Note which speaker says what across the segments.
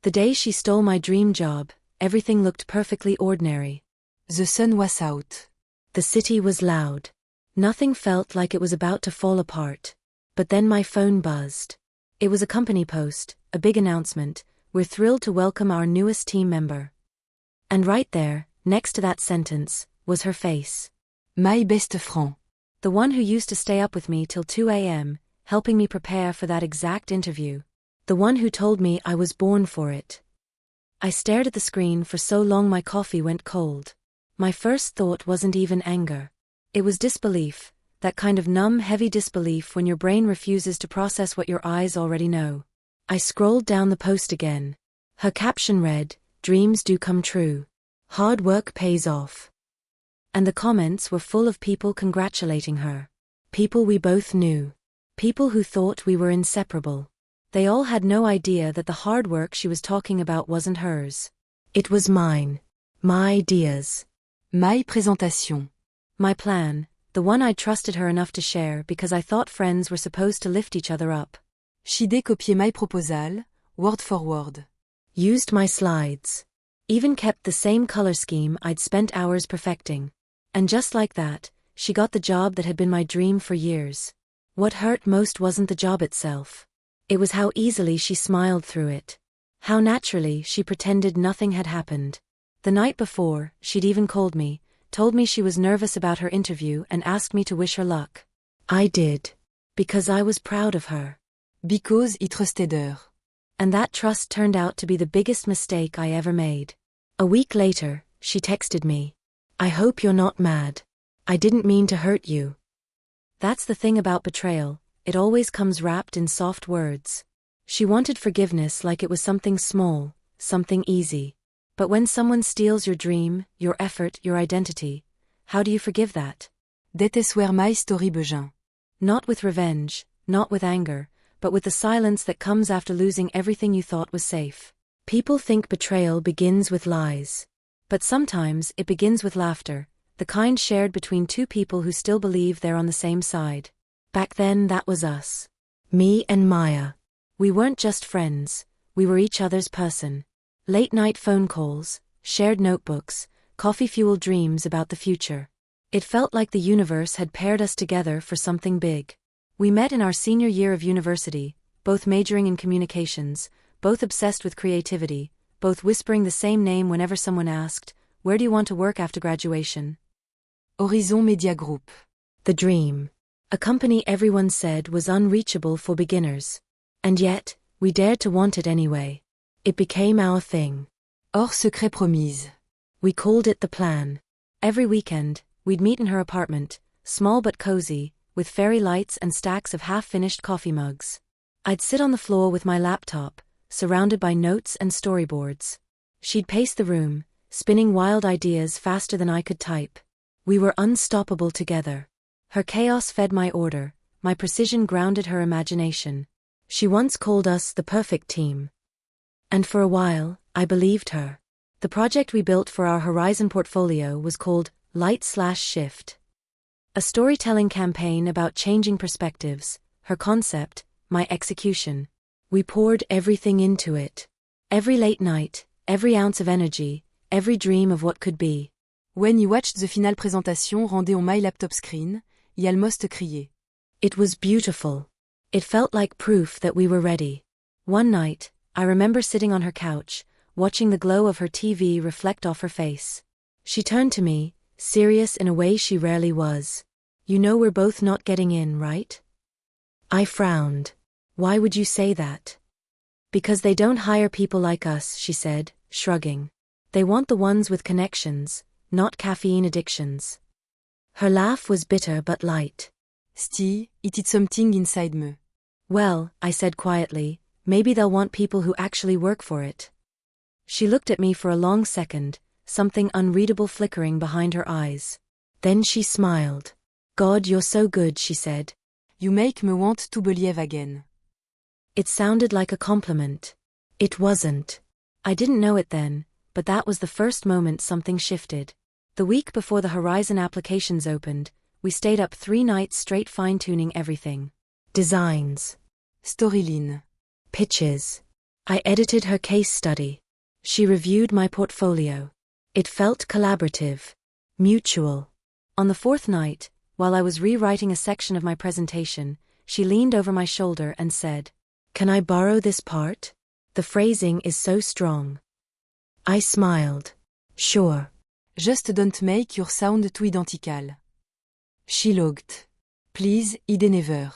Speaker 1: The day she stole my dream job, everything looked perfectly ordinary.
Speaker 2: The sun was out.
Speaker 1: The city was loud. Nothing felt like it was about to fall apart. But then my phone buzzed. It was a company post, a big announcement. We're thrilled to welcome our newest team member. And right there, next to that sentence, was her face.
Speaker 2: My best friend.
Speaker 1: The one who used to stay up with me till 2 a.m., helping me prepare for that exact interview. The one who told me I was born for it. I stared at the screen for so long my coffee went cold. My first thought wasn't even anger. It was disbelief, that kind of numb, heavy disbelief when your brain refuses to process what your eyes already know. I scrolled down the post again. Her caption read, "Dreams do come true. Hard work pays off." And the comments were full of people congratulating her. People we both knew. People who thought we were inseparable. They all had no idea that the hard work she was talking about wasn't hers. It was mine. My ideas.
Speaker 2: My présentation.
Speaker 1: My plan, the one I'd trusted her enough to share because I thought friends were supposed to lift each other up.
Speaker 2: She décopiait my proposal, word for word.
Speaker 1: Used my slides. Even kept the same color scheme I'd spent hours perfecting. And just like that, she got the job that had been my dream for years. What hurt most wasn't the job itself. It was how easily she smiled through it. How naturally she pretended nothing had happened. The night before, she'd even called me, told me she was nervous about her interview and asked me to wish her luck. I did. Because I was proud of her.
Speaker 2: Because I trusted her.
Speaker 1: And that trust turned out to be the biggest mistake I ever made. A week later, she texted me. "I hope you're not mad. I didn't mean to hurt you." That's the thing about betrayal, it always comes wrapped in soft words. She wanted forgiveness like it was something small, something easy. But when someone steals your dream, your effort, your identity, how do you forgive that?
Speaker 2: That is where my story began.
Speaker 1: Not with revenge, not with anger, but with the silence that comes after losing everything you thought was safe. People think betrayal begins with lies. But sometimes it begins with laughter, the kind shared between two people who still believe they're on the same side. Back then that was us. Me and Maya. We weren't just friends, we were each other's person. Late-night phone calls, shared notebooks, coffee-fueled dreams about the future. It felt like the universe had paired us together for something big. We met in our senior year of university, both majoring in communications, both obsessed with creativity, both whispering the same name whenever someone asked, "Where do you want to work after graduation?"
Speaker 2: Horizon Media Group.
Speaker 1: The dream. A company everyone said was unreachable for beginners. And yet, we dared to want it anyway. It became our thing.
Speaker 2: Hors secret promise.
Speaker 1: We called it the plan. Every weekend, we'd meet in her apartment, small but cozy, with fairy lights and stacks of half-finished coffee mugs. I'd sit on the floor with my laptop, surrounded by notes and storyboards. She'd pace the room, spinning wild ideas faster than I could type. We were unstoppable together. Her chaos fed my order, my precision grounded her imagination. She once called us the perfect team. And for a while, I believed her. The project we built for our Horizon portfolio was called Light/Shift. A storytelling campaign about changing perspectives, her concept, my execution. We poured everything into it. Every late night, every ounce of energy, every dream of what could be.
Speaker 2: When you watched the final présentation rendée on my laptop screen, I almost crié.
Speaker 1: It was beautiful. It felt like proof that we were ready. One night, I remember sitting on her couch, watching the glow of her TV reflect off her face. She turned to me, serious in a way she rarely was. "You know we're both not getting in, right?" I frowned. "Why would you say that?" "Because they don't hire people like us," she said, shrugging. "They want the ones with connections, not caffeine addictions." Her laugh was bitter but light.
Speaker 2: "Sti, it is something inside me."
Speaker 1: "Well," I said quietly, "maybe they'll want people who actually work for it." She looked at me for a long second, something unreadable flickering behind her eyes. Then she smiled. "God, you're so good," she said.
Speaker 2: "You make me want to believe again."
Speaker 1: It sounded like a compliment. It wasn't. I didn't know it then, but that was the first moment something shifted. The week before the Horizon applications opened, we stayed up 3 nights straight fine-tuning everything. Designs.
Speaker 2: Storyline.
Speaker 1: Pitches. I edited her case study. She reviewed my portfolio. It felt collaborative, mutual. On the fourth night, while I was rewriting a section of my presentation, she leaned over my shoulder and said, "Can I borrow this part? The phrasing is so strong." I smiled. "Sure."
Speaker 2: Just don't make your sound too identical. She looked. Please, ide never.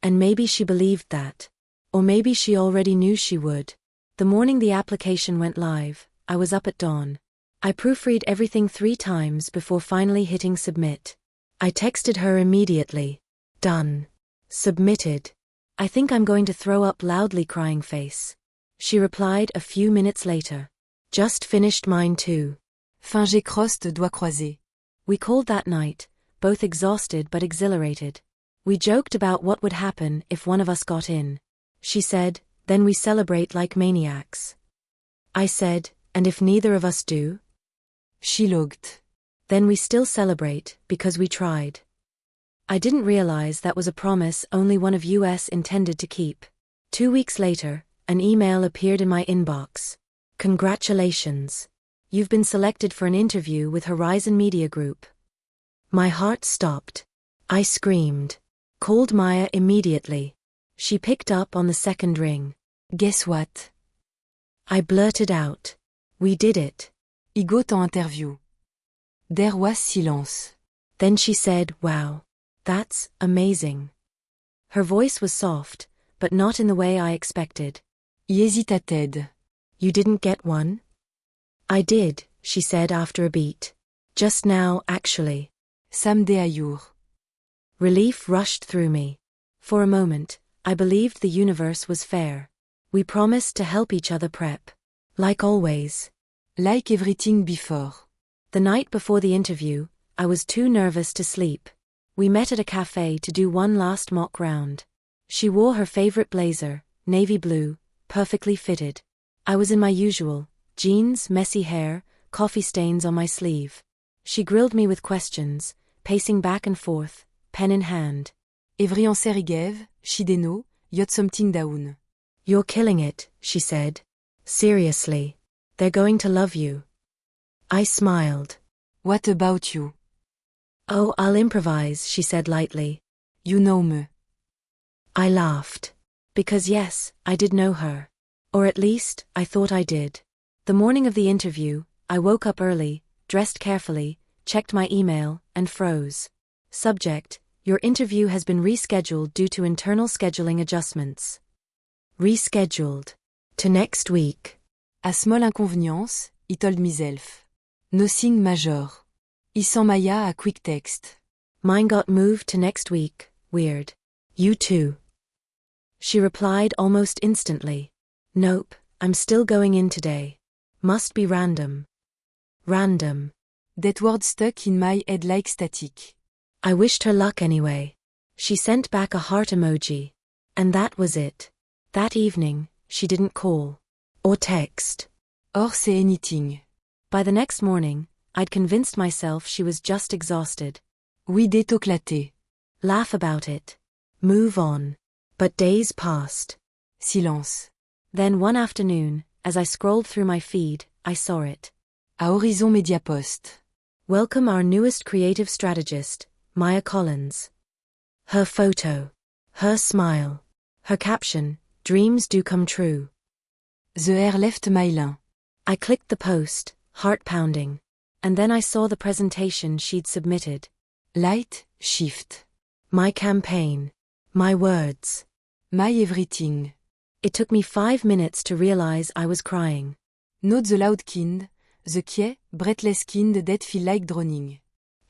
Speaker 1: And maybe she believed that. Or maybe she already knew she would. The morning the application went live, I was up at dawn. I proofread everything 3 times before finally hitting submit. I texted her immediately. Done. Submitted. I think I'm going to throw up loudly crying face. She replied a few minutes later. Just finished mine too.
Speaker 2: Fin crossed doigts croisés.
Speaker 1: We called that night, both exhausted but exhilarated. We joked about what would happen if one of us got in. She said, "Then we celebrate like maniacs." I said, "And if neither of us do?"
Speaker 2: She looked.
Speaker 1: "Then we still celebrate, because we tried." I didn't realize that was a promise only one of US intended to keep. 2 weeks later, an email appeared in my inbox. "Congratulations. You've been selected for an interview with Horizon Media Group." My heart stopped. I screamed. Called Maya immediately. She picked up on the second ring.
Speaker 2: Guess what?
Speaker 1: I blurted out. "We did it."
Speaker 2: I got en interview. There was silence.
Speaker 1: Then she said, "Wow. That's amazing." Her voice was soft, but not in the way I expected.
Speaker 2: I hésitated.
Speaker 1: "You didn't get one?" "I did," she said after a beat. "Just now, actually."
Speaker 2: Ça me déaillure.
Speaker 1: Relief rushed through me. For a moment, I believed the universe was fair. We promised to help each other prep. Like always.
Speaker 2: Like everything before.
Speaker 1: The night before the interview, I was too nervous to sleep. We met at a cafe to do one last mock round. She wore her favorite blazer, navy blue, perfectly fitted. I was in my usual, jeans, messy hair, coffee stains on my sleeve. She grilled me with questions, pacing back and forth, pen in hand.
Speaker 2: Evry en serigev, shideno, yot something down.
Speaker 1: "You're killing it," she said. "Seriously. They're going to love you." I smiled.
Speaker 2: What about you?
Speaker 1: "Oh, I'll improvise," she said lightly.
Speaker 2: You know me.
Speaker 1: I laughed. Because yes, I did know her. Or at least, I thought I did. The morning of the interview, I woke up early, dressed carefully, checked my email, and froze. Subject: Your interview has been rescheduled due to internal scheduling adjustments. Rescheduled. To next week.
Speaker 2: A small inconvenience, I told myself. Nothing major. I sent Maya a quick text.
Speaker 1: Mine got moved to next week. Weird. You too. She replied almost instantly. Nope, I'm still going in today. Must be random. Random.
Speaker 2: That word stuck in my head like static.
Speaker 1: I wished her luck anyway. She sent back a heart emoji. And that was it. That evening, she didn't call. Or text.
Speaker 2: Or say anything.
Speaker 1: By the next morning, I'd convinced myself she was just exhausted.
Speaker 2: Oui d'étoclaté.
Speaker 1: Laugh about it. Move on. But days passed.
Speaker 2: Silence.
Speaker 1: Then one afternoon, as I scrolled through my feed, I saw it.
Speaker 2: À Horizon Media Post.
Speaker 1: Welcome our newest creative strategist, Maya Collins. Her photo. Her smile. Her caption, "Dreams do come true."
Speaker 2: The air left my lane.
Speaker 1: I clicked the post, heart pounding. And then I saw the presentation she'd submitted.
Speaker 2: Light, shift.
Speaker 1: My campaign. My words.
Speaker 2: My everything.
Speaker 1: It took me 5 minutes to realize I was crying.
Speaker 2: Not the loud kind, the quiet, breathless kind that feel like drowning.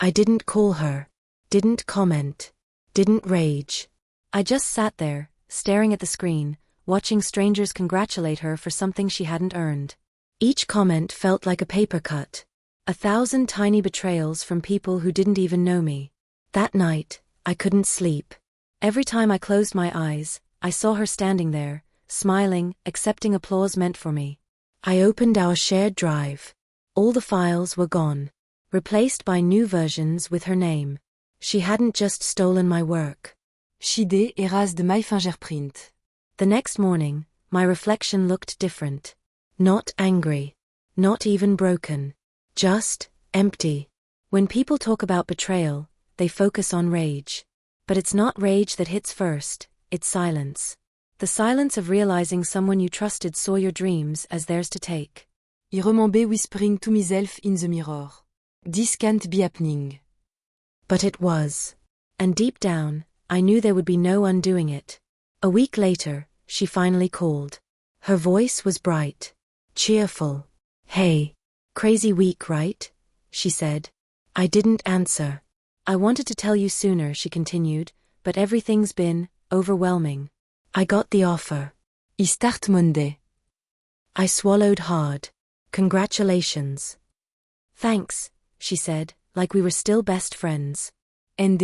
Speaker 1: I didn't call her. Didn't comment. Didn't rage. I just sat there, staring at the screen, watching strangers congratulate her for something she hadn't earned. Each comment felt like a paper cut. 1,000 tiny betrayals from people who didn't even know me. That night, I couldn't sleep. Every time I closed my eyes, I saw her standing there, smiling, accepting applause meant for me. I opened our shared drive. All the files were gone. Replaced by new versions with her name. She hadn't just stolen my work.
Speaker 2: She'd erased my fingerprint.
Speaker 1: The next morning, my reflection looked different. Not angry. Not even broken. Just empty. When people talk about betrayal, they focus on rage. But it's not rage that hits first, it's silence. The silence of realizing someone you trusted saw your dreams as theirs to take.
Speaker 2: I remember whispering to myself in the mirror. This can't be happening.
Speaker 1: But it was. And deep down, I knew there would be no undoing it. A week later, she finally called. Her voice was bright. Cheerful. Hey. Crazy week, right? She said. I didn't answer. I wanted to tell you sooner, she continued, but everything's been overwhelming. I got the offer.
Speaker 2: I start Monday.
Speaker 1: I swallowed hard. Congratulations. Thanks, she said, like we were still best friends.
Speaker 2: And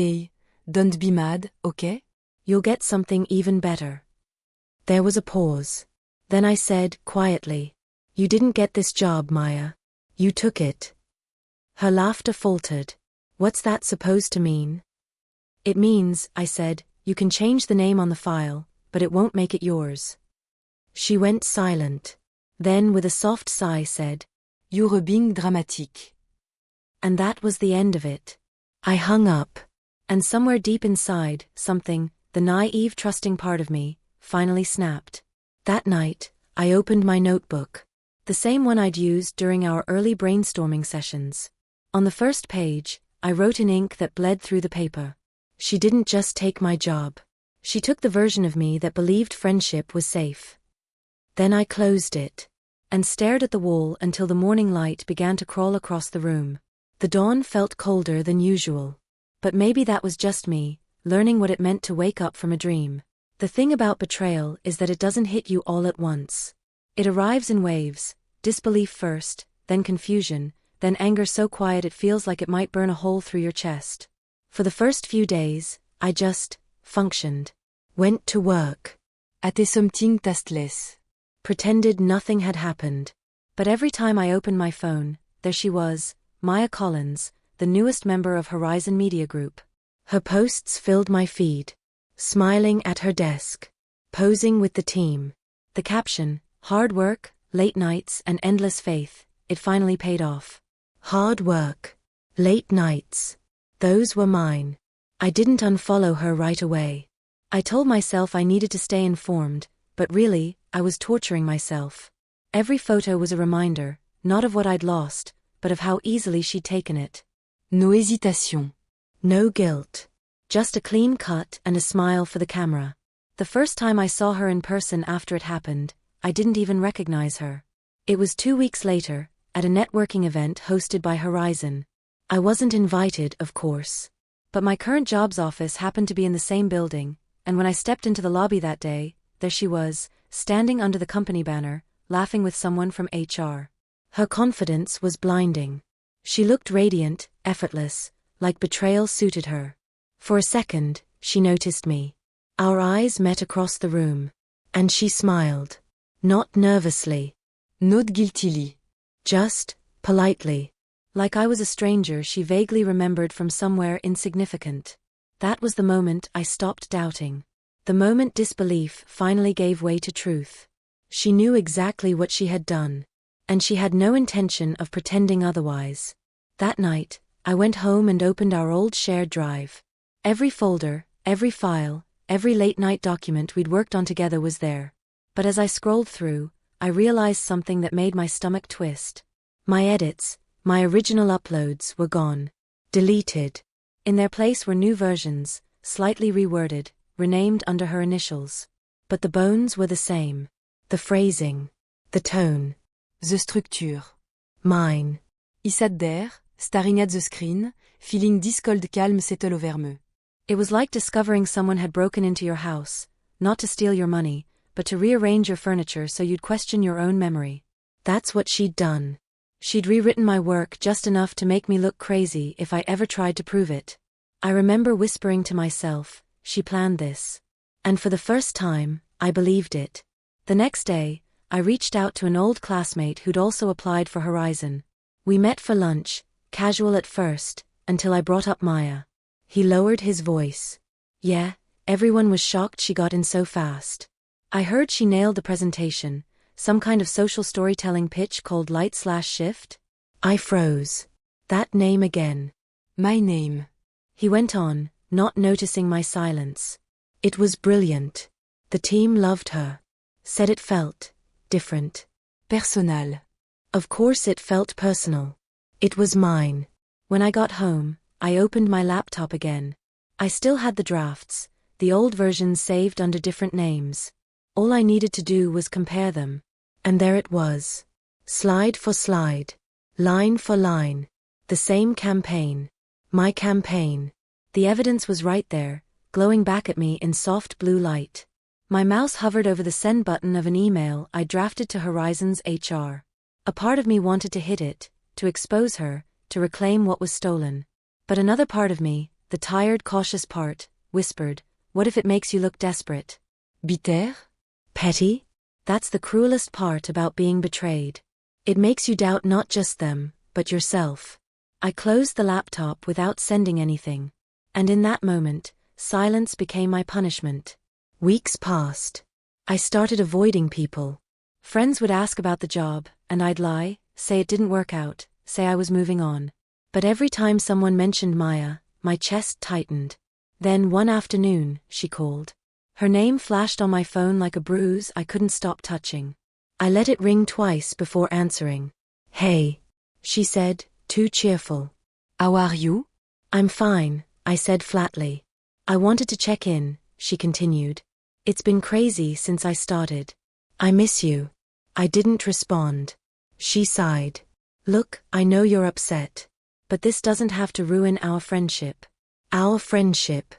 Speaker 2: don't be mad, okay?
Speaker 1: You'll get something even better. There was a pause. Then I said, quietly, you didn't get this job, Maya. You took it. Her laughter faltered. What's that supposed to mean? It means, I said, you can change the name on the file, but it won't make it yours. She went silent. Then with a soft sigh said,
Speaker 2: You're being dramatic.
Speaker 1: And that was the end of it. I hung up. And somewhere deep inside, something, the naive trusting part of me, finally snapped. That night, I opened my notebook. The same one I'd used during our early brainstorming sessions. On the first page, I wrote in ink that bled through the paper. She didn't just take my job. She took the version of me that believed friendship was safe. Then I closed it. And stared at the wall until the morning light began to crawl across the room. The dawn felt colder than usual. But maybe that was just me, learning what it meant to wake up from a dream. The thing about betrayal is that it doesn't hit you all at once. It arrives in waves, disbelief first, then confusion, then anger so quiet it feels like it might burn a hole through your chest. For the first few days, I just functioned. Went to work.
Speaker 2: Ate something tasteless.
Speaker 1: Pretended nothing had happened. But every time I opened my phone, there she was, Maya Collins, the newest member of Horizon Media Group. Her posts filled my feed. Smiling at her desk. Posing with the team. The caption, hard work, late nights and endless faith, it finally paid off. Hard work. Late nights. Those were mine. I didn't unfollow her right away. I told myself I needed to stay informed, but really, I was torturing myself. Every photo was a reminder, not of what I'd lost, but of how easily she'd taken it.
Speaker 2: No hésitation.
Speaker 1: No guilt. Just a clean cut and a smile for the camera. The first time I saw her in person after it happened, I didn't even recognize her. It was 2 weeks later, at a networking event hosted by Horizon. I wasn't invited, of course. But my current job's office happened to be in the same building, and when I stepped into the lobby that day, there she was, standing under the company banner, laughing with someone from HR. Her confidence was blinding. She looked radiant, effortless, like betrayal suited her. For a second, she noticed me. Our eyes met across the room. And she smiled. Not nervously.
Speaker 2: Not guiltily.
Speaker 1: Just, politely. Like I was a stranger she vaguely remembered from somewhere insignificant. That was the moment I stopped doubting. The moment disbelief finally gave way to truth. She knew exactly what she had done. And she had no intention of pretending otherwise. That night, I went home and opened our old shared drive. Every folder, every file, every late-night document we'd worked on together was there. But as I scrolled through, I realized something that made my stomach twist. My edits, my original uploads, were gone. Deleted. In their place were new versions, slightly reworded, renamed under her initials. But the bones were the same. The phrasing. The tone.
Speaker 2: The structure.
Speaker 1: Mine.
Speaker 2: I sat there, staring at the screen, feeling this cold calm settle over me.
Speaker 1: It was like discovering someone had broken into your house, not to steal your money, but to rearrange your furniture so you'd question your own memory. That's what she'd done. She'd rewritten my work just enough to make me look crazy if I ever tried to prove it. I remember whispering to myself, she planned this. And for the first time, I believed it. The next day, I reached out to an old classmate who'd also applied for Horizon. We met for lunch, casual at first, until I brought up Maya. He lowered his voice. Yeah, everyone was shocked she got in so fast. I heard she nailed the presentation, some kind of social storytelling pitch called Light/Shift. I froze. That name again.
Speaker 2: My name.
Speaker 1: He went on, not noticing my silence. It was brilliant. The team loved her. Said it felt different.
Speaker 2: Personnel.
Speaker 1: Of course it felt personal. It was mine. When I got home, I opened my laptop again. I still had the drafts, the old versions saved under different names. All I needed to do was compare them. And there it was. Slide for slide. Line for line. The same campaign. My campaign. The evidence was right there, glowing back at me in soft blue light. My mouse hovered over the send button of an email I drafted to Horizon's HR. A part of me wanted to hit it, to expose her, to reclaim what was stolen. But another part of me, the tired, cautious part, whispered, what if it makes you look desperate?
Speaker 2: Bitter?
Speaker 1: Petty? That's the cruelest part about being betrayed. It makes you doubt not just them, but yourself. I closed the laptop without sending anything. And in that moment, silence became my punishment. Weeks passed. I started avoiding people. Friends would ask about the job, and I'd lie, say it didn't work out, say I was moving on. But every time someone mentioned Maya, my chest tightened. Then one afternoon, she called. Her name flashed on my phone like a bruise I couldn't stop touching. I let it ring twice before answering. Hey, she said, too cheerful.
Speaker 2: How are you?
Speaker 1: I'm fine, I said flatly. I wanted to check in, she continued. It's been crazy since I started. I miss you. I didn't respond. She sighed. Look, I know you're upset. But this doesn't have to ruin our friendship. Our friendship.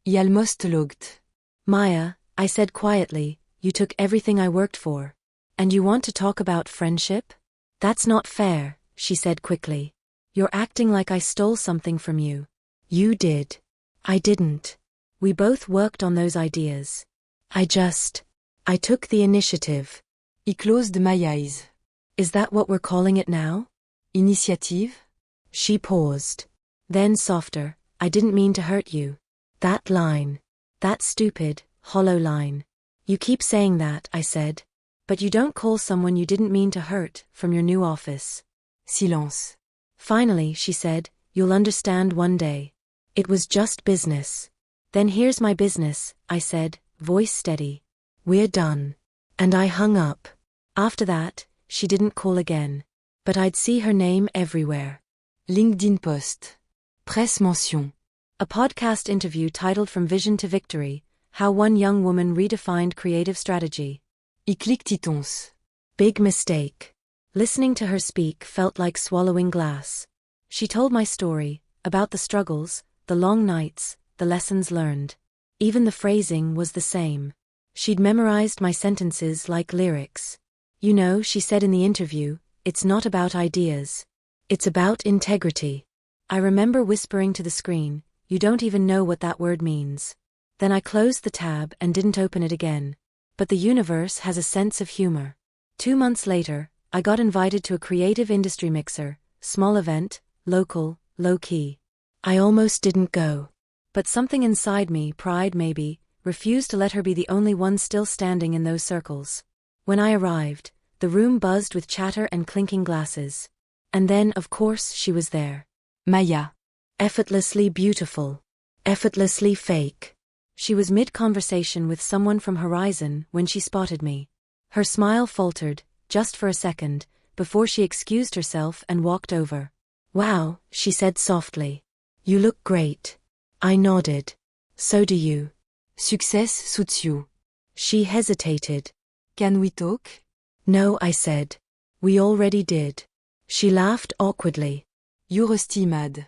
Speaker 2: I almost looked.
Speaker 1: Maya, I said quietly, you took everything I worked for. And you want to talk about friendship? That's not fair, she said quickly. You're acting like I stole something from you. You did. I didn't. We both worked on those ideas. I took the initiative.
Speaker 2: I closed my eyes.
Speaker 1: Is that what we're calling it now?
Speaker 2: Initiative?
Speaker 1: She paused. Then softer, I didn't mean to hurt you. That line. That stupid, hollow line. You keep saying that, I said. But you don't call someone you didn't mean to hurt from your new office.
Speaker 2: Silence.
Speaker 1: Finally, she said, you'll understand one day. It was just business. Then here's my business, I said, voice steady. We're done. And I hung up. After that, she didn't call again. But I'd see her name everywhere.
Speaker 2: LinkedIn post. Presse mention.
Speaker 1: A podcast interview titled From Vision to Victory, How One Young Woman Redefined Creative Strategy.
Speaker 2: I cliquetitons.
Speaker 1: Big mistake. Listening to her speak felt like swallowing glass. She told my story, about the struggles, the long nights, the lessons learned. Even the phrasing was the same. She'd memorized my sentences like lyrics. You know, she said in the interview, it's not about ideas. It's about integrity. I remember whispering to the screen, you don't even know what that word means. Then I closed the tab and didn't open it again. But the universe has a sense of humor. 2 months later, I got invited to a creative industry mixer, small event, local, low-key. I almost didn't go. But something inside me, pride maybe, refused to let her be the only one still standing in those circles. When I arrived, the room buzzed with chatter and clinking glasses. And then, of course, she was there.
Speaker 2: Maya.
Speaker 1: Effortlessly beautiful. Effortlessly fake. She was mid-conversation with someone from Horizon when she spotted me. Her smile faltered, just for a second, before she excused herself and walked over. Wow, she said softly. You look great. I nodded. So do you.
Speaker 2: Success suits you.
Speaker 1: She hesitated.
Speaker 2: Can we talk?
Speaker 1: No, I said. We already did. She laughed awkwardly.
Speaker 2: You're still mad.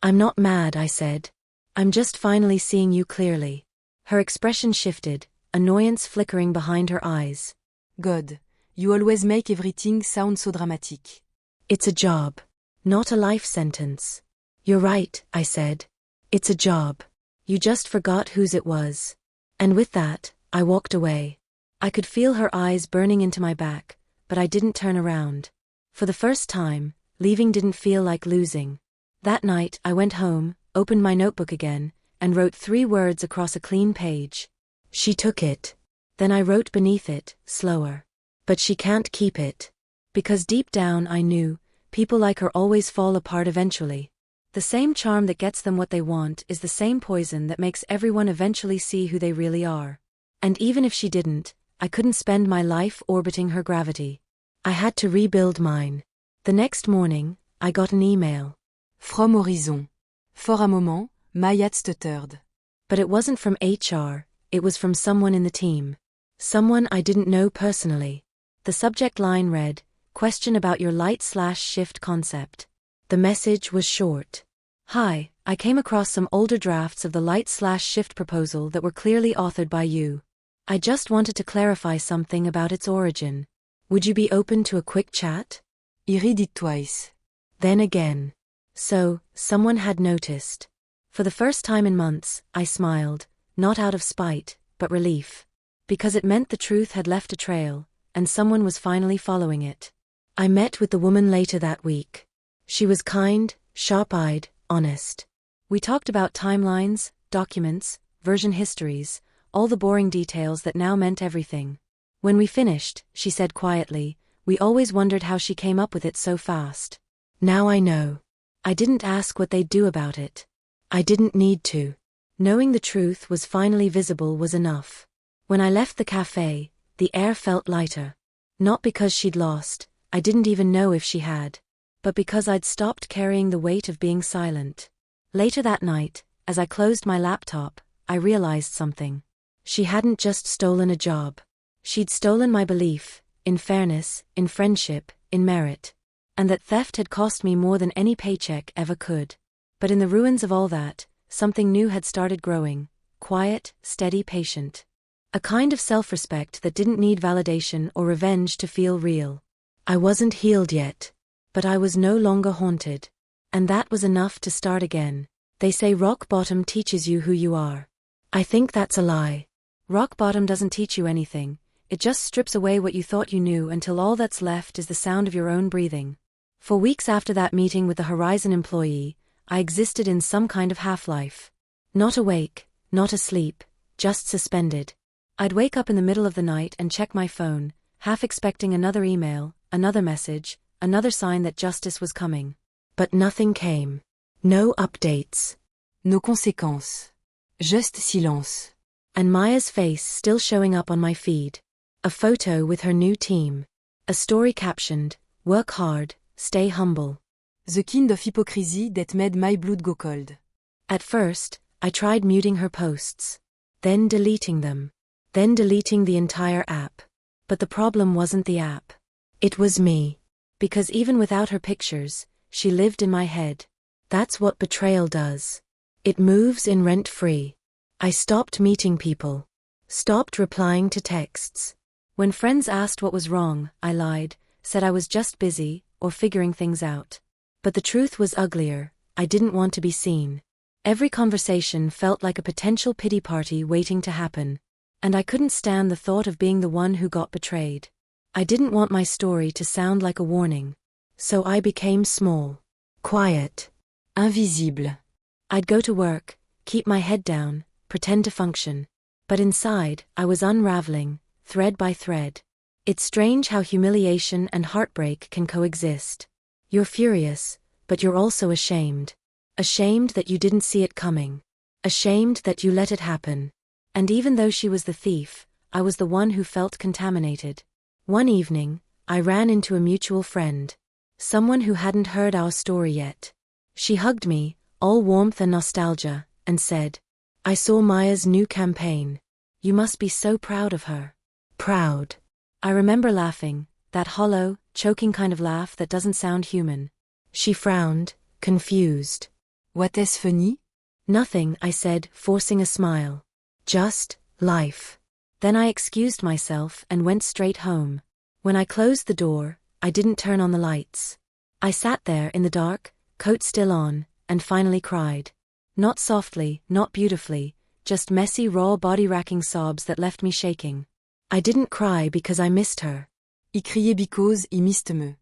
Speaker 1: I'm not mad, I said. I'm just finally seeing you clearly. Her expression shifted, annoyance flickering behind her eyes.
Speaker 2: God, you always make everything sound so dramatic.
Speaker 1: It's a job. Not a life sentence. You're right, I said. It's a job. You just forgot whose it was. And with that, I walked away. I could feel her eyes burning into my back, but I didn't turn around. For the first time, leaving didn't feel like losing. That night, I went home, opened my notebook again, and wrote 3 words across a clean page. She took it. Then I wrote beneath it, slower. But she can't keep it. Because deep down I knew, people like her always fall apart eventually. The same charm that gets them what they want is the same poison that makes everyone eventually see who they really are. And even if she didn't, I couldn't spend my life orbiting her gravity. I had to rebuild mine. The next morning, I got an email.
Speaker 2: From Horizon. For a moment, Maya stuttered.
Speaker 1: But it wasn't from HR, it was from someone in the team. Someone I didn't know personally. The subject line read, "Question about your light/shift concept." The message was short. "Hi, I came across some older drafts of the light/shift proposal that were clearly authored by you. I just wanted to clarify something about its origin. Would you be open to a quick chat?"
Speaker 2: He read it twice.
Speaker 1: Then again. So, someone had noticed. For the first time in months, I smiled, not out of spite, but relief. Because it meant the truth had left a trail, and someone was finally following it. I met with the woman later that week. She was kind, sharp-eyed, honest. We talked about timelines, documents, version histories, all the boring details that now meant everything. When we finished, she said quietly, "We always wondered how she came up with it so fast. Now I know. I didn't ask what they'd do about it. I didn't need to. Knowing the truth was finally visible was enough." When I left the cafe, the air felt lighter. Not because she'd lost, I didn't even know if she had. But because I'd stopped carrying the weight of being silent. Later that night, as I closed my laptop, I realized something. She hadn't just stolen a job. She'd stolen my belief, in fairness, in friendship, in merit. And that theft had cost me more than any paycheck ever could. But in the ruins of all that, something new had started growing, quiet, steady, patient. A kind of self-respect that didn't need validation or revenge to feel real. I wasn't healed yet. But I was no longer haunted. And that was enough to start again. They say rock bottom teaches you who you are. I think that's a lie. Rock bottom doesn't teach you anything, it just strips away what you thought you knew until all that's left is the sound of your own breathing. For weeks after that meeting with the Horizon employee, I existed in some kind of half-life. Not awake, not asleep, just suspended. I'd wake up in the middle of the night and check my phone, half expecting another email, another message, another sign that justice was coming. But nothing came. No updates.
Speaker 2: No conséquences. Juste silence.
Speaker 1: And Maya's face still showing up on my feed. A photo with her new team. A story captioned, "Work hard, stay humble."
Speaker 2: The kind of hypocrisy that made my blood go cold.
Speaker 1: At first, I tried muting her posts. Then deleting them. Then deleting the entire app. But the problem wasn't the app. It was me. Because even without her pictures, she lived in my head. That's what betrayal does. It moves in rent-free. I stopped meeting people. Stopped replying to texts. When friends asked what was wrong, I lied, said I was just busy, or figuring things out. But the truth was uglier, I didn't want to be seen. Every conversation felt like a potential pity party waiting to happen. And I couldn't stand the thought of being the one who got betrayed. I didn't want my story to sound like a warning. So I became small. Quiet.
Speaker 2: Invisible.
Speaker 1: I'd go to work, keep my head down, pretend to function. But inside, I was unraveling, thread by thread. It's strange how humiliation and heartbreak can coexist. You're furious, but you're also ashamed. Ashamed that you didn't see it coming. Ashamed that you let it happen. And even though she was the thief, I was the one who felt contaminated. One evening, I ran into a mutual friend. Someone who hadn't heard our story yet. She hugged me, all warmth and nostalgia, and said, "I saw Maya's new campaign. You must be so proud of her." Proud. I remember laughing, that hollow, choking kind of laugh that doesn't sound human. She frowned, confused.
Speaker 2: What is funny?
Speaker 1: Nothing, I said, forcing a smile. Just life. Then I excused myself and went straight home. When I closed the door, I didn't turn on the lights. I sat there in the dark, coat still on, and finally cried. Not softly, not beautifully, just messy, raw, body-racking sobs that left me shaking. I didn't cry because I missed her.
Speaker 2: I criait because I missed me.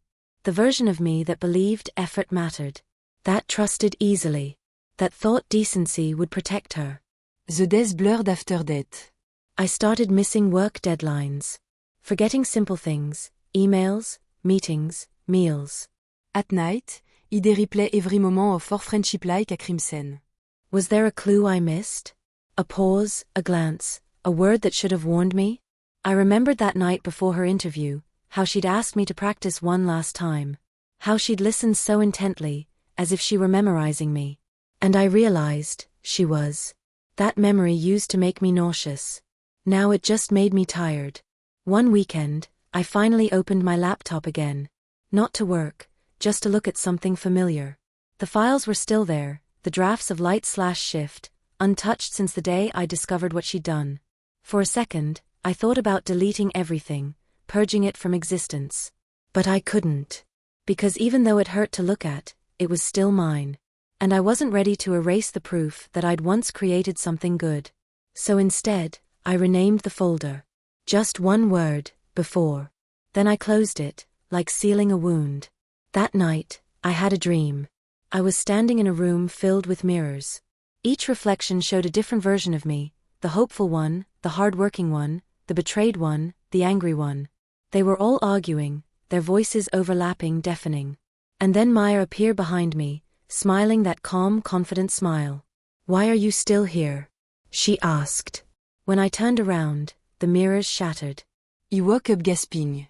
Speaker 1: The version of me that believed effort mattered. That trusted easily. That thought decency would protect her.
Speaker 2: The days blurred after that.
Speaker 1: I started missing work deadlines. Forgetting simple things, emails, meetings, meals.
Speaker 2: At night, Ide replay every moment of our friendship like a crimson.
Speaker 1: Was there a clue I missed? A pause, a glance, a word that should have warned me? I remembered that night before her interview, how she'd asked me to practice one last time. How she'd listened so intently, as if she were memorizing me. And I realized, she was. That memory used to make me nauseous. Now it just made me tired. One weekend, I finally opened my laptop again. Not to work, just to look at something familiar. The files were still there, the drafts of Light/Shift, untouched since the day I discovered what she'd done. For a second, I thought about deleting everything, purging it from existence. But I couldn't. Because even though it hurt to look at, it was still mine. And I wasn't ready to erase the proof that I'd once created something good. So instead, I renamed the folder. Just one word, before. Then I closed it, like sealing a wound. That night, I had a dream. I was standing in a room filled with mirrors. Each reflection showed a different version of me, the hopeful one, the hard-working one, the betrayed one, the angry one. They were all arguing, their voices overlapping, deafening. And then Maya appeared behind me, smiling that calm, confident smile. "Why are you still here?" she asked. When I turned around, the mirrors shattered.
Speaker 2: He woke up gasping.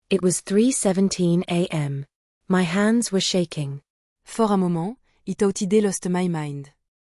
Speaker 1: It was 3:17 a.m. My hands were shaking.
Speaker 2: For a moment, he thought Ide lost my mind.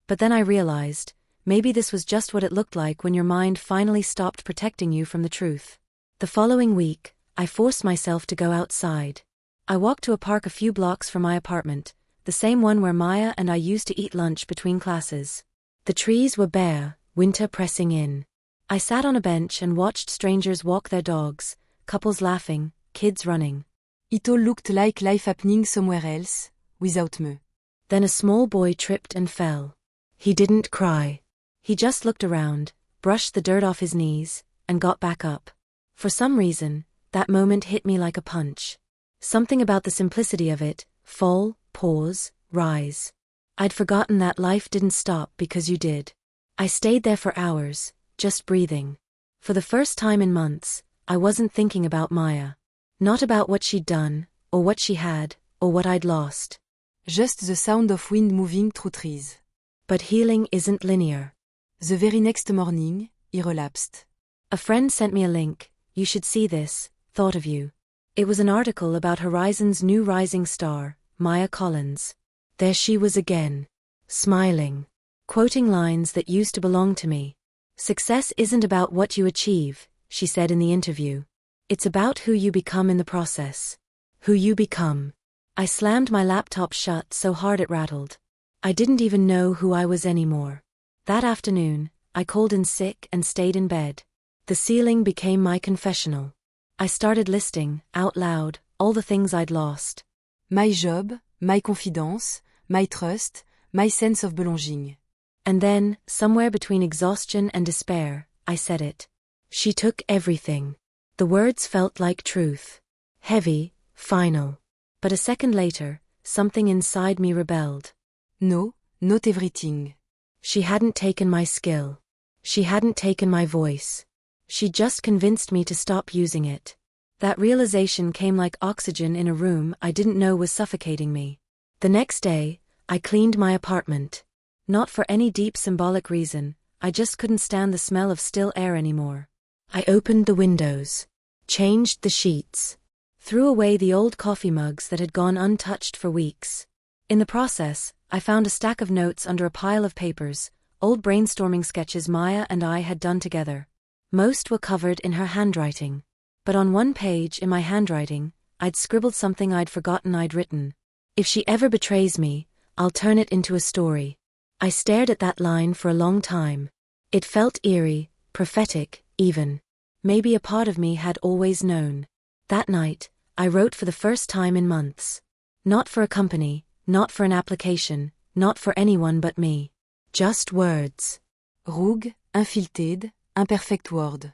Speaker 1: But then I realized, maybe this was just what it looked like when your mind finally stopped protecting you from the truth. The following week, I forced myself to go outside. I walked to a park a few blocks from my apartment, the same one where Maya and I used to eat lunch between classes. The trees were bare, winter pressing in. I sat on a bench and watched strangers walk their dogs, couples laughing, kids running.
Speaker 2: It all looked like life happening somewhere else, without me.
Speaker 1: Then a small boy tripped and fell. He didn't cry. He just looked around, brushed the dirt off his knees, and got back up. For some reason, that moment hit me like a punch. Something about the simplicity of it, fall, pause, rise. I'd forgotten that life didn't stop because you did. I stayed there for hours, just breathing. For the first time in months, I wasn't thinking about Maya. Not about what she'd done, or what she had, or what I'd lost.
Speaker 2: Just the sound of wind moving through trees.
Speaker 1: But healing isn't linear.
Speaker 2: The very next morning, he relapsed.
Speaker 1: A friend sent me a link. "You should see this, thought of you." It was an article about Horizon's new rising star, Maya Collins. There she was again. Smiling. Quoting lines that used to belong to me. "Success isn't about what you achieve," she said in the interview. "It's about who you become in the process." Who you become. I slammed my laptop shut so hard it rattled. I didn't even know who I was anymore. That afternoon, I called in sick and stayed in bed. The ceiling became my confessional. I started listing, out loud, all the things I'd lost.
Speaker 2: My job, my confidence, my trust, my sense of belonging.
Speaker 1: And then, somewhere between exhaustion and despair, I said it. She took everything. The words felt like truth. Heavy, final. But a second later, something inside me rebelled.
Speaker 2: No, not everything.
Speaker 1: She hadn't taken my skill. She hadn't taken my voice. She just convinced me to stop using it. That realization came like oxygen in a room I didn't know was suffocating me. The next day, I cleaned my apartment. Not for any deep symbolic reason, I just couldn't stand the smell of still air anymore. I opened the windows. Changed the sheets. Threw away the old coffee mugs that had gone untouched for weeks. In the process, I found a stack of notes under a pile of papers, old brainstorming sketches Maya and I had done together. Most were covered in her handwriting. But on one page in my handwriting, I'd scribbled something I'd forgotten I'd written. "If she ever betrays me, I'll turn it into a story." I stared at that line for a long time. It felt eerie, prophetic, even. Maybe a part of me had always known. That night, I wrote for the first time in months. Not for a company, not for an application, not for anyone but me. Just words.
Speaker 2: Rouge, infiltré, imperfect word.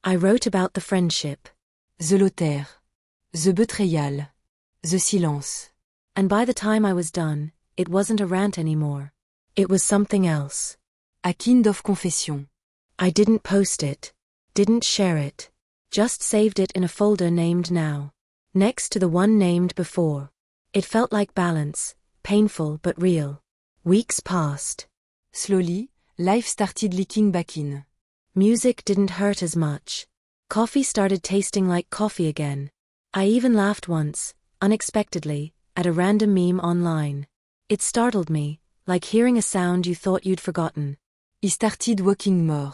Speaker 1: I wrote about the friendship.
Speaker 2: The laughter. The betrayal. The silence.
Speaker 1: And by the time I was done, it wasn't a rant anymore. It was something else.
Speaker 2: A kind of confession.
Speaker 1: I didn't post it. Didn't share it. Just saved it in a folder named Now, next to the one named Before. It felt like balance, painful but real. Weeks passed.
Speaker 2: Slowly, life started leaking back in.
Speaker 1: Music didn't hurt as much. Coffee started tasting like coffee again. I even laughed once, unexpectedly, at a random meme online. It startled me, like hearing a sound you thought you'd forgotten.
Speaker 2: He started walking more.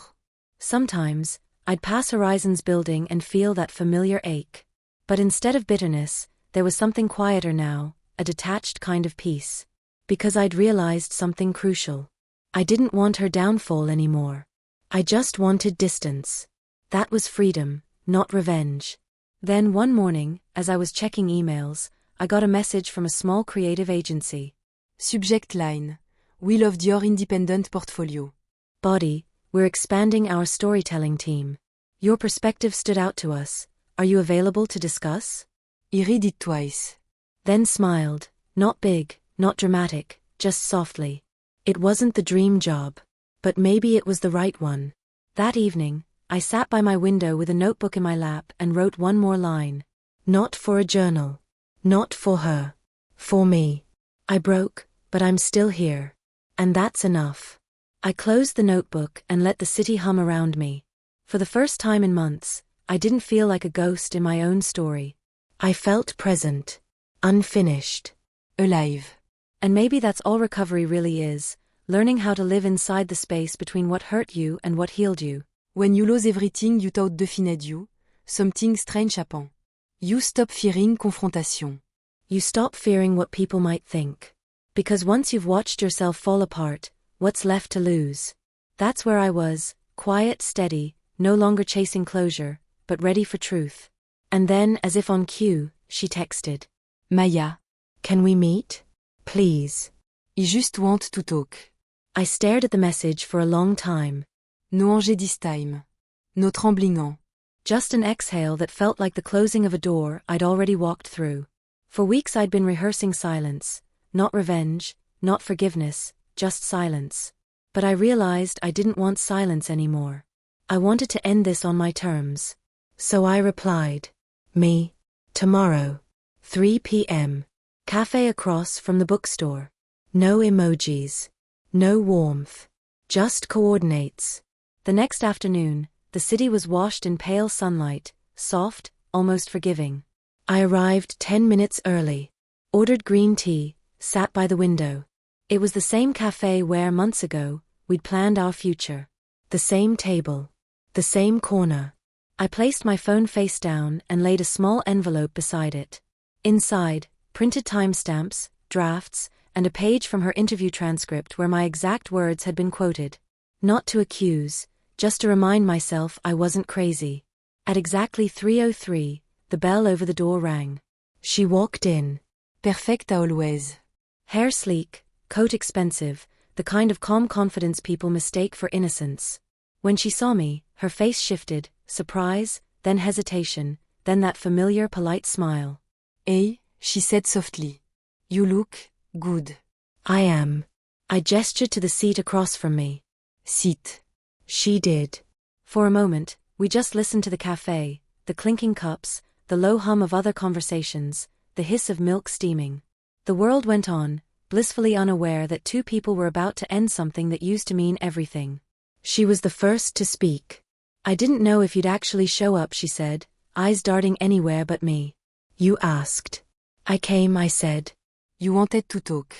Speaker 1: Sometimes, I'd pass Horizons building and feel that familiar ache. But instead of bitterness, there was something quieter now, a detached kind of peace. Because I'd realized something crucial. I didn't want her downfall anymore. I just wanted distance. That was freedom, not revenge. Then one morning, as I was checking emails, I got a message from a small creative agency.
Speaker 2: Subject line: We loved your independent portfolio.
Speaker 1: Body: We're expanding our storytelling team. Your perspective stood out to us. Are you available to discuss?
Speaker 2: He read it twice.
Speaker 1: Then smiled, not big, not dramatic, just softly. It wasn't the dream job. But maybe it was the right one. That evening, I sat by my window with a notebook in my lap and wrote one more line. Not for a journal. Not for her. For me. I broke, but I'm still here. And that's enough. I closed the notebook and let the city hum around me. For the first time in months, I didn't feel like a ghost in my own story. I felt present. Unfinished.
Speaker 2: Alive.
Speaker 1: And maybe that's all recovery really is, learning how to live inside the space between what hurt you and what healed you.
Speaker 2: When you lose everything you thought defined you, something strange happens. You stop fearing confrontation.
Speaker 1: You stop fearing what people might think. Because once you've watched yourself fall apart, what's left to lose? That's where I was, quiet, steady, no longer chasing closure, but ready for truth. And then, as if on cue, she texted.
Speaker 2: Maya.
Speaker 1: Can we meet? Please.
Speaker 2: I just want to talk.
Speaker 1: I stared at the message for a long time.
Speaker 2: No enjeu this time. No trembling.
Speaker 1: Just an exhale that felt like the closing of a door I'd already walked through. For weeks I'd been rehearsing silence, not revenge, not forgiveness, just silence. But I realized I didn't want silence anymore. I wanted to end this on my terms. So I replied. Me. Tomorrow. 3 p.m. Cafe across from the bookstore. No emojis. No warmth. Just coordinates. The next afternoon, the city was washed in pale sunlight, soft, almost forgiving. I arrived 10 minutes early. Ordered green tea, sat by the window. It was the same cafe where, months ago, we'd planned our future. The same table. The same corner. I placed my phone face down and laid a small envelope beside it. Inside, printed timestamps, drafts, and a page from her interview transcript where my exact words had been quoted. Not to accuse, just to remind myself I wasn't crazy. At exactly 3:03, the bell over the door rang. She walked in.
Speaker 2: Perfecta always.
Speaker 1: Hair sleek, coat expensive, the kind of calm confidence people mistake for innocence. When she saw me, her face shifted, surprise, then hesitation, then that familiar polite smile.
Speaker 2: Hey, she said softly. You look good.
Speaker 1: I am. I gestured to the seat across from me.
Speaker 2: Sit.
Speaker 1: She did. For a moment, we just listened to the cafe, the clinking cups, the low hum of other conversations, the hiss of milk steaming. The world went on, blissfully unaware that two people were about to end something that used to mean everything. She was the first to speak. I didn't know if you'd actually show up, she said, eyes darting anywhere but me. You asked. I came, I said.
Speaker 2: You wanted to talk.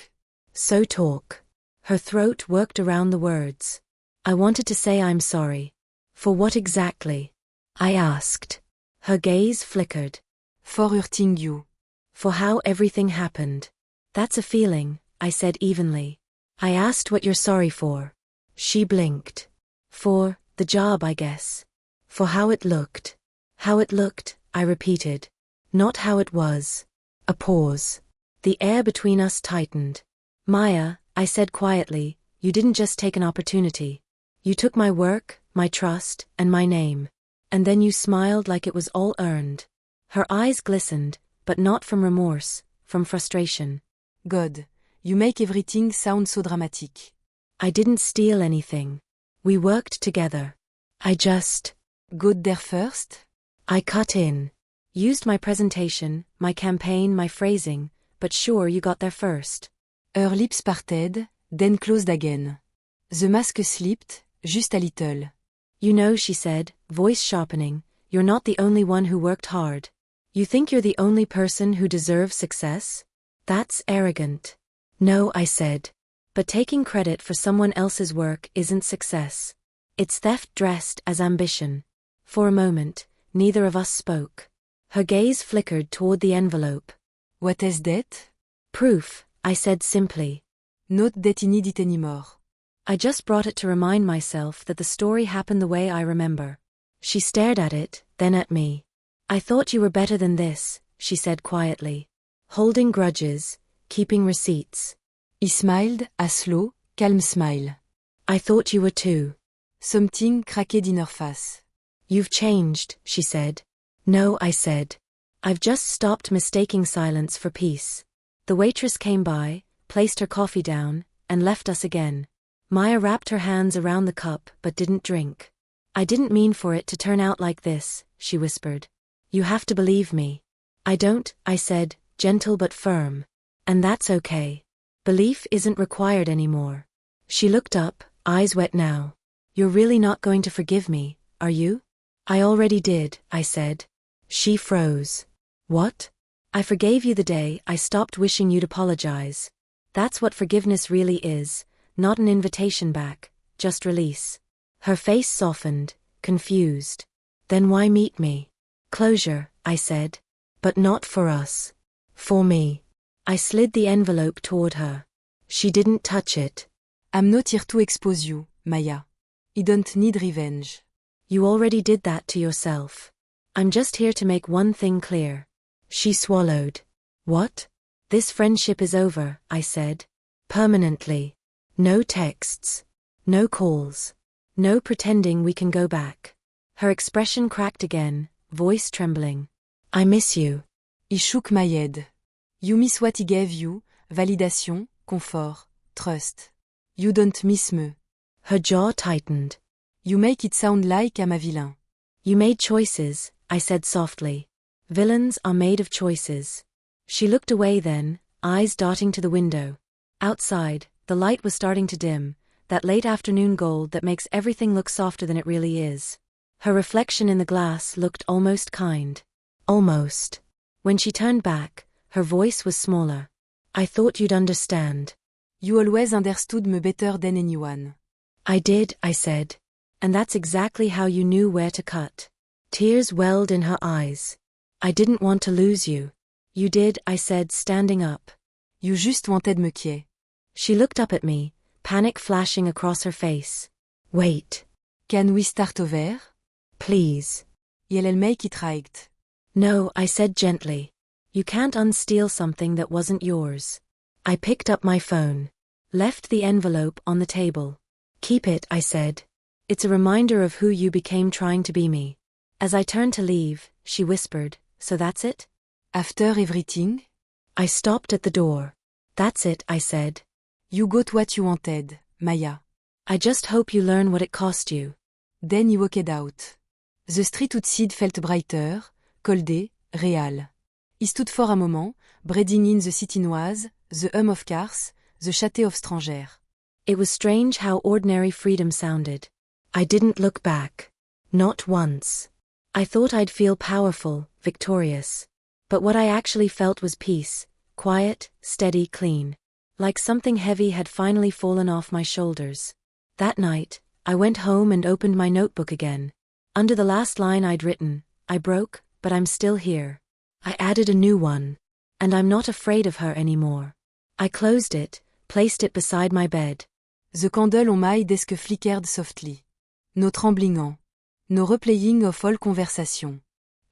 Speaker 1: So talk. Her throat worked around the words. I wanted to say I'm sorry. For what exactly? I asked. Her gaze flickered.
Speaker 2: For hurting you.
Speaker 1: For how everything happened. That's a feeling, I said evenly. I asked what you're sorry for. She blinked. For the job, I guess. For how it looked. How it looked, I repeated. Not how it was. A pause. The air between us tightened. Maya, I said quietly, you didn't just take an opportunity. You took my work, my trust, and my name. And then you smiled like it was all earned. Her eyes glistened, but not from remorse, from frustration.
Speaker 2: God, you make everything sound so dramatic.
Speaker 1: I didn't steal anything. We worked together. I just
Speaker 2: Got there first?
Speaker 1: I cut in. Used my presentation, my campaign, my phrasing, but sure you got there first.
Speaker 2: Her lips parted, then closed again. The mask slipped, just a little.
Speaker 1: You know, she said, voice sharpening, you're not the only one who worked hard. You think you're the only person who deserves success? That's arrogant. No, I said. But taking credit for someone else's work isn't success. It's theft dressed as ambition. For a moment, neither of us spoke. Her gaze flickered toward the envelope.
Speaker 2: What is that?
Speaker 1: Proof, I said simply.
Speaker 2: Not that I need it anymore.
Speaker 1: I just brought it to remind myself that the story happened the way I remember. She stared at it, then at me. I thought you were better than this, she said quietly. Holding grudges, keeping receipts.
Speaker 2: He smiled, a slow, calm smile.
Speaker 1: I thought you were too.
Speaker 2: Something cracked in her face.
Speaker 1: You've changed, she said. No, I said. I've just stopped mistaking silence for peace. The waitress came by, placed her coffee down, and left us again. Maya wrapped her hands around the cup but didn't drink. I didn't mean for it to turn out like this, she whispered. You have to believe me. I don't, I said, gentle but firm. And that's okay. Belief isn't required anymore. She looked up, eyes wet now. You're really not going to forgive me, are you? I already did, I said. She froze. What? I forgave you the day I stopped wishing you'd apologize. That's what forgiveness really is, not an invitation back, just release. Her face softened, confused. Then why meet me? Closure, I said. But not for us. For me. I slid the envelope toward her. She didn't touch it.
Speaker 2: I'm not here to expose you, Maya. I don't need revenge.
Speaker 1: You already did that to yourself. I'm just here to make one thing clear. She swallowed. What? This friendship is over, I said. Permanently. No texts. No calls. No pretending we can go back. Her expression cracked again, voice trembling. I miss you.
Speaker 2: He shook my head. You miss what he gave you, validation, comfort, trust. You don't miss me.
Speaker 1: Her jaw tightened.
Speaker 2: You make it sound like I'm a villain.
Speaker 1: You made choices, I said softly. Villains are made of choices. She looked away then, eyes darting to the window. Outside, the light was starting to dim, that late afternoon gold that makes everything look softer than it really is. Her reflection in the glass looked almost kind. Almost. When she turned back, her voice was smaller. I thought you'd understand.
Speaker 2: You always understood me better than anyone.
Speaker 1: I did, I said. And that's exactly how you knew where to cut. Tears welled in her eyes. I didn't want to lose you. You did, I said, standing up.
Speaker 2: You just wanted me quiet.
Speaker 1: She looked up at me, panic flashing across her face. Wait.
Speaker 2: Can we start over?
Speaker 1: Please.
Speaker 2: You'll make it right.
Speaker 1: No, I said gently. You can't unsteal something that wasn't yours. I picked up my phone. Left the envelope on the table. Keep it, I said. It's a reminder of who you became trying to be me. As I turned to leave, she whispered, so that's it?
Speaker 2: After everything?
Speaker 1: I stopped at the door. That's it, I said.
Speaker 2: You got what you wanted, Maya.
Speaker 1: I just hope you learn what it cost you.
Speaker 2: Then he walked out. The street outside felt brighter, colder, real. He stood for a moment, breathing in the city noise, the hum of cars, the château of strangers.
Speaker 1: It was strange how ordinary freedom sounded. I didn't look back. Not once. I thought I'd feel powerful, victorious. But what I actually felt was peace, quiet, steady, clean. Like something heavy had finally fallen off my shoulders. That night, I went home and opened my notebook again. Under the last line I'd written, I broke, but I'm still here. I added a new one. And I'm not afraid of her anymore. I closed it, placed it beside my bed.
Speaker 2: The candle on my desk flickered softly. No trembling. No replaying of all conversation.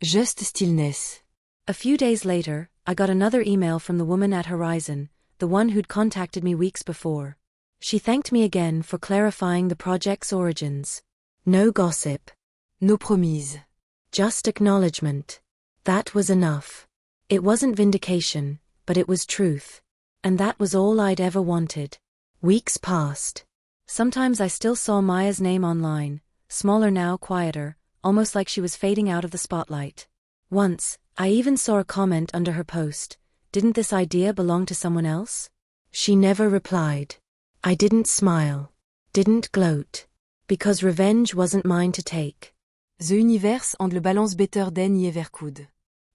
Speaker 2: Just stillness.
Speaker 1: A few days later, I got another email from the woman at Horizon, the one who'd contacted me weeks before. She thanked me again for clarifying the project's origins. No gossip.
Speaker 2: No promise.
Speaker 1: Just acknowledgement. That was enough. It wasn't vindication, but it was truth. And that was all I'd ever wanted. Weeks passed. Sometimes I still saw Maya's name online, smaller now, quieter, almost like she was fading out of the spotlight. Once, I even saw a comment under her post, "Didn't this idea belong to someone else?" She never replied. I didn't smile. Didn't gloat. Because revenge wasn't mine to take.
Speaker 2: The Universe and le balance beter den y evercoud.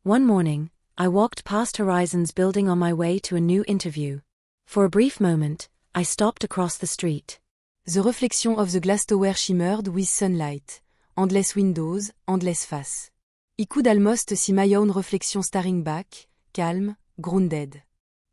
Speaker 1: One morning, I walked past Horizons building on my way to a new interview. For a brief moment, I stopped across the street.
Speaker 2: The reflection of the glass tower shimmered with sunlight. Endless windows, endless face. I could almost see my own reflection staring back, calm, grounded.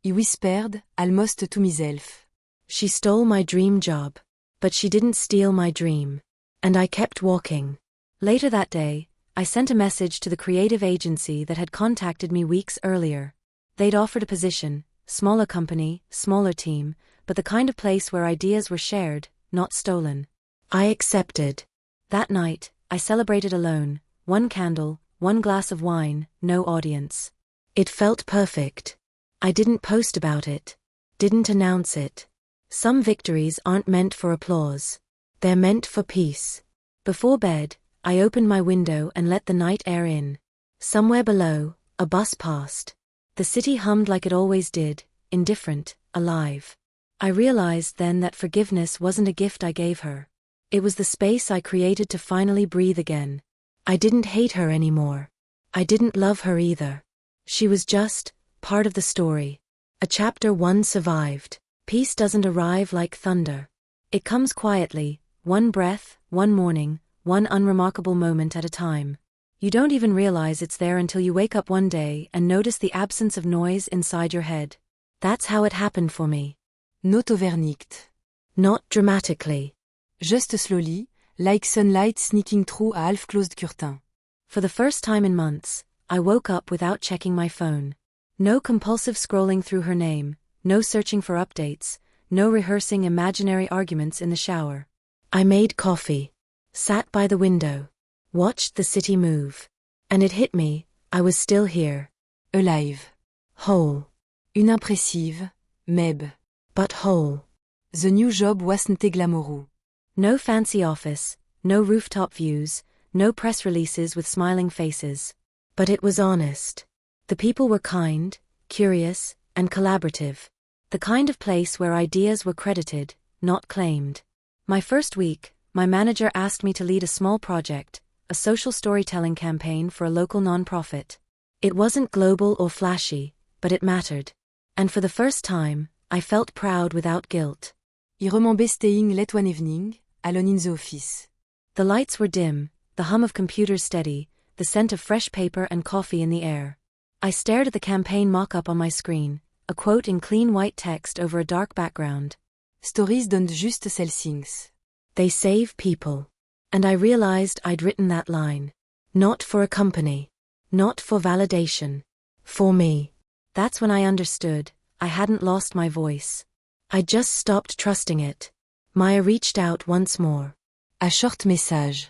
Speaker 2: I whispered, almost to myself.
Speaker 1: She stole my dream job. But she didn't steal my dream. And I kept walking. Later that day, I sent a message to the creative agency that had contacted me weeks earlier. They'd offered a position, smaller company, smaller team, but the kind of place where ideas were shared, not stolen. I accepted. That night, I celebrated alone, one candle, one glass of wine, no audience. It felt perfect. I didn't post about it. Didn't announce it. Some victories aren't meant for applause. They're meant for peace. Before bed, I opened my window and let the night air in. Somewhere below, a bus passed. The city hummed like it always did, indifferent, alive. I realized then that forgiveness wasn't a gift I gave her. It was the space I created to finally breathe again. I didn't hate her anymore. I didn't love her either. She was just part of the story. A chapter one survived. Peace doesn't arrive like thunder. It comes quietly, one breath, one morning, one unremarkable moment at a time. You don't even realize it's there until you wake up one day and notice the absence of noise inside your head. That's how it happened for me.
Speaker 2: Not overnight.
Speaker 1: Not dramatically.
Speaker 2: Just slowly, like sunlight sneaking through a half-closed curtain.
Speaker 1: For the first time in months, I woke up without checking my phone. No compulsive scrolling through her name. No searching for updates, no rehearsing imaginary arguments in the shower. I made coffee, sat by the window, watched the city move. And it hit me, I was still here.
Speaker 2: Alive.
Speaker 1: Whole.
Speaker 2: Unimpressive, maybe.
Speaker 1: But whole.
Speaker 2: The new job wasn't glamoureux.
Speaker 1: No fancy office, no rooftop views, no press releases with smiling faces. But it was honest. The people were kind, curious, and collaborative. The kind of place where ideas were credited, not claimed. My first week, my manager asked me to lead a small project, a social storytelling campaign for a local nonprofit. It wasn't global or flashy, but it mattered. And for the first time, I felt proud without guilt.
Speaker 2: I remember staying late one evening, alone in the office.
Speaker 1: The lights were dim, the hum of computers steady, the scent of fresh paper and coffee in the air. I stared at the campaign mock-up on my screen, a quote in clean white text over a dark background.
Speaker 2: Stories don't just sell things.
Speaker 1: They save people. And I realized I'd written that line. Not for a company. Not for validation. For me. That's when I understood, I hadn't lost my voice. I just stopped trusting it. Maya reached out once more.
Speaker 2: A short message.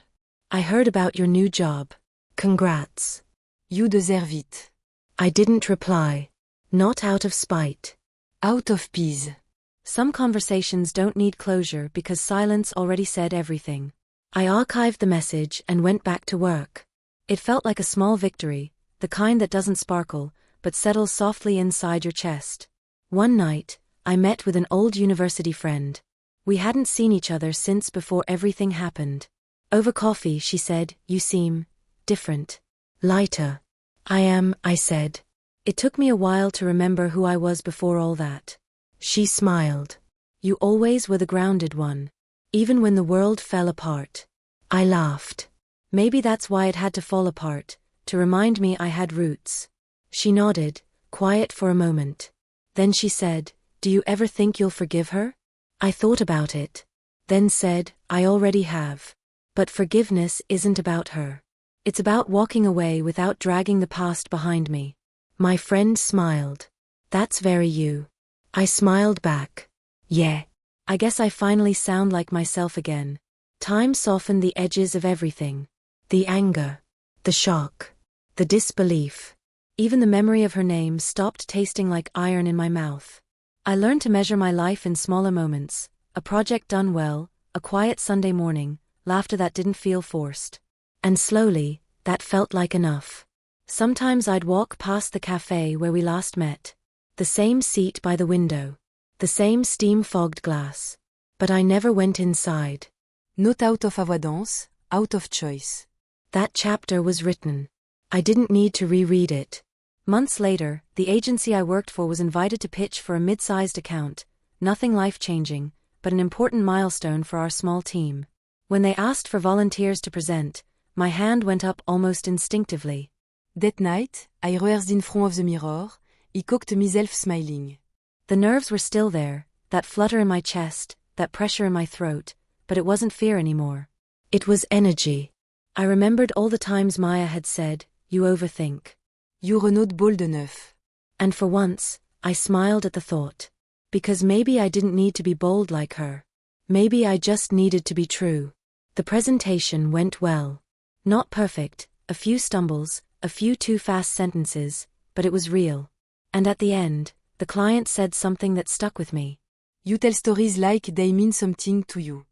Speaker 1: I heard about your new job. Congrats.
Speaker 2: You deserve it.
Speaker 1: I didn't reply. Not out of spite.
Speaker 2: Out of peace.
Speaker 1: Some conversations don't need closure because silence already said everything. I archived the message and went back to work. It felt like a small victory, the kind that doesn't sparkle, but settles softly inside your chest. One night, I met with an old university friend. We hadn't seen each other since before everything happened. Over coffee, she said, "You seem different. Lighter." "I am," I said. It took me a while to remember who I was before all that. She smiled. "You always were the grounded one. Even when the world fell apart." I laughed. Maybe that's why it had to fall apart, to remind me I had roots. She nodded, quiet for a moment. Then she said, "Do you ever think you'll forgive her?" I thought about it. Then said, "I already have. But forgiveness isn't about her. It's about walking away without dragging the past behind me." My friend smiled. "That's very you." I smiled back. "Yeah. I guess I finally sound like myself again." Time softened the edges of everything. The anger. The shock. The disbelief. Even the memory of her name stopped tasting like iron in my mouth. I learned to measure my life in smaller moments, a project done well, a quiet Sunday morning, laughter that didn't feel forced. And slowly, that felt like enough. Sometimes I'd walk past the cafe where we last met. The same seat by the window. The same steam-fogged glass. But I never went inside.
Speaker 2: Not out of avoidance, out of choice.
Speaker 1: That chapter was written. I didn't need to reread it. Months later, the agency I worked for was invited to pitch for a mid-sized account, nothing life-changing, but an important milestone for our small team. When they asked for volunteers to present, my hand went up almost instinctively.
Speaker 2: That night, I rehearsed in front of the mirror, I cocked myself smiling.
Speaker 1: The nerves were still there, that flutter in my chest, that pressure in my throat, but it wasn't fear anymore. It was energy. I remembered all the times Maya had said, "You overthink.
Speaker 2: You're not bold enough."
Speaker 1: And for once, I smiled at the thought. Because maybe I didn't need to be bold like her. Maybe I just needed to be true. The presentation went well. Not perfect, a few stumbles, a few too fast sentences, but it was real. And at the end, the client said something that stuck with me.
Speaker 2: You tell stories like they mean something to you.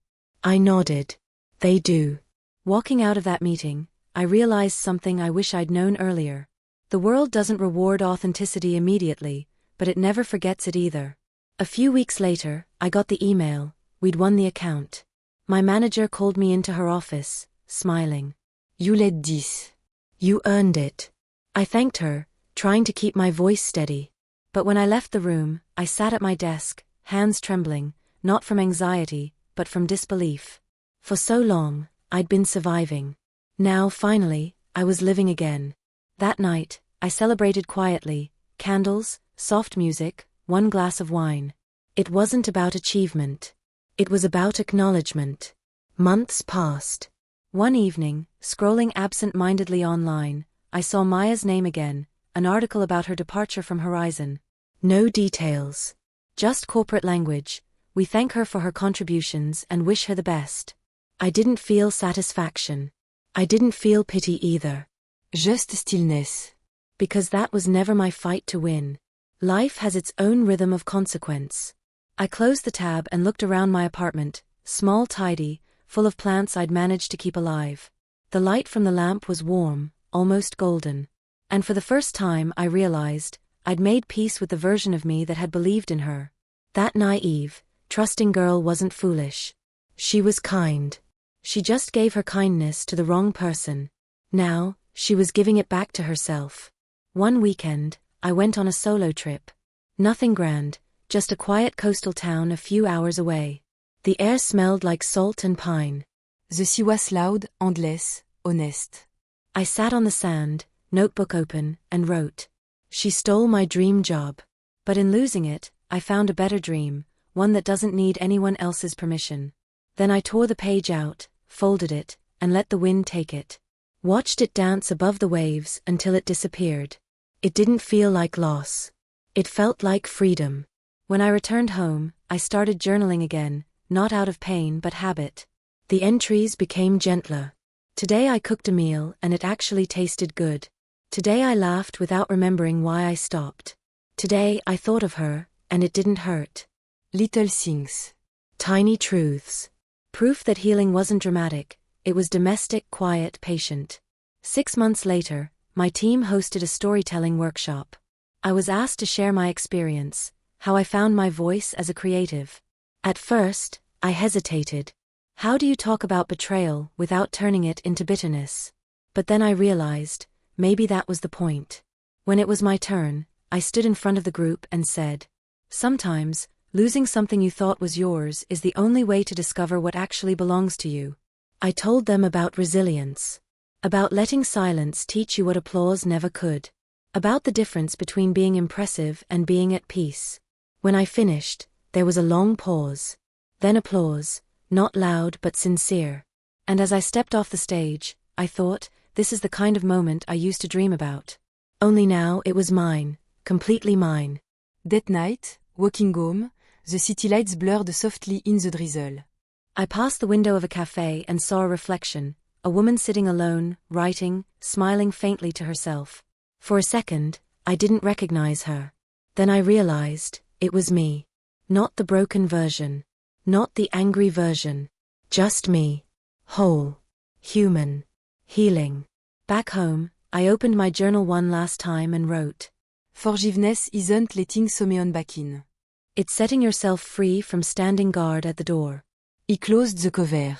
Speaker 1: I nodded. They do. Walking out of that meeting, I realized something I wish I'd known earlier. The world doesn't reward authenticity immediately, but it never forgets it either. A few weeks later, I got the email, we'd won the account. My manager called me into her office, smiling.
Speaker 2: You led this.
Speaker 1: You earned it. I thanked her, trying to keep my voice steady. But when I left the room, I sat at my desk, hands trembling, not from anxiety, but from disbelief. For so long, I'd been surviving. Now, finally, I was living again. That night, I celebrated quietly, candles, soft music, one glass of wine. It wasn't about achievement. It was about acknowledgement. Months passed. One evening, scrolling absent-mindedly online, I saw Maya's name again, an article about her departure from Horizon. No details. Just corporate language. We thank her for her contributions and wish her the best. I didn't feel satisfaction. I didn't feel pity either.
Speaker 2: Just stillness.
Speaker 1: Because that was never my fight to win. Life has its own rhythm of consequence. I closed the tab and looked around my apartment, small, tidy, full of plants I'd managed to keep alive. The light from the lamp was warm, almost golden. And for the first time I realized, I'd made peace with the version of me that had believed in her. That naive, trusting girl wasn't foolish. She was kind. She just gave her kindness to the wrong person. Now, she was giving it back to herself. One weekend, I went on a solo trip. Nothing grand, just a quiet coastal town a few hours away. The air smelled like salt and pine.
Speaker 2: The sea was loud, endless, honest.
Speaker 1: I sat on the sand, notebook open, and wrote. She stole my dream job. But in losing it, I found a better dream, one that doesn't need anyone else's permission. Then I tore the page out, folded it, and let the wind take it. Watched it dance above the waves until it disappeared. It didn't feel like loss. It felt like freedom. When I returned home, I started journaling again, not out of pain but habit. The entries became gentler. Today I cooked a meal and it actually tasted good. Today I laughed without remembering why I stopped. Today I thought of her, and it didn't hurt.
Speaker 2: Little things.
Speaker 1: Tiny truths. Proof that healing wasn't dramatic, it was domestic, quiet, patient. 6 months later, my team hosted a storytelling workshop. I was asked to share my experience, how I found my voice as a creative. At first, I hesitated. How do you talk about betrayal without turning it into bitterness? But then I realized, maybe that was the point. When it was my turn, I stood in front of the group and said, sometimes, losing something you thought was yours is the only way to discover what actually belongs to you. I told them about resilience. About letting silence teach you what applause never could. About the difference between being impressive and being at peace. When I finished, there was a long pause. Then applause, not loud but sincere. And as I stepped off the stage, I thought, this is the kind of moment I used to dream about. Only now it was mine, completely mine.
Speaker 2: That night, walking home, the city lights blurred softly in the drizzle.
Speaker 1: I passed the window of a cafe and saw a reflection, a woman sitting alone, writing, smiling faintly to herself. For a second, I didn't recognize her. Then I realized, it was me. Not the broken version. Not the angry version. Just me. Whole. Human. Healing. Back home, I opened my journal one last time and wrote.
Speaker 2: Forgiveness isn't letting someone back in.
Speaker 1: It's setting yourself free from standing guard at the door.
Speaker 2: He closed the cover.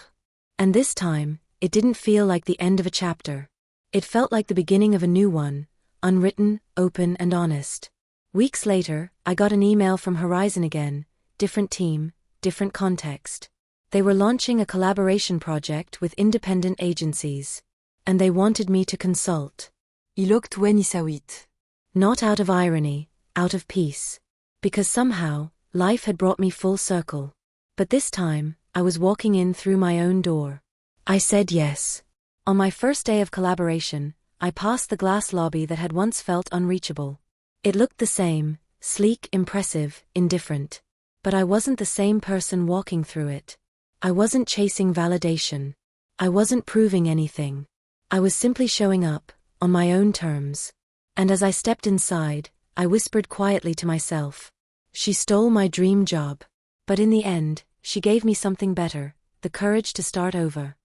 Speaker 1: And this time, it didn't feel like the end of a chapter. It felt like the beginning of a new one, unwritten, open and honest. Weeks later, I got an email from Horizon again, different team, different context. They were launching a collaboration project with independent agencies. And they wanted me to consult.
Speaker 2: He looked when he saw it.
Speaker 1: Not out of irony, out of peace. Because somehow, life had brought me full circle. But this time, I was walking in through my own door. I said yes. On my first day of collaboration, I passed the glass lobby that had once felt unreachable. It looked the same, sleek, impressive, indifferent. But I wasn't the same person walking through it. I wasn't chasing validation. I wasn't proving anything. I was simply showing up, on my own terms. And as I stepped inside, I whispered quietly to myself. She stole my dream job. But in the end, she gave me something better, the courage to start over.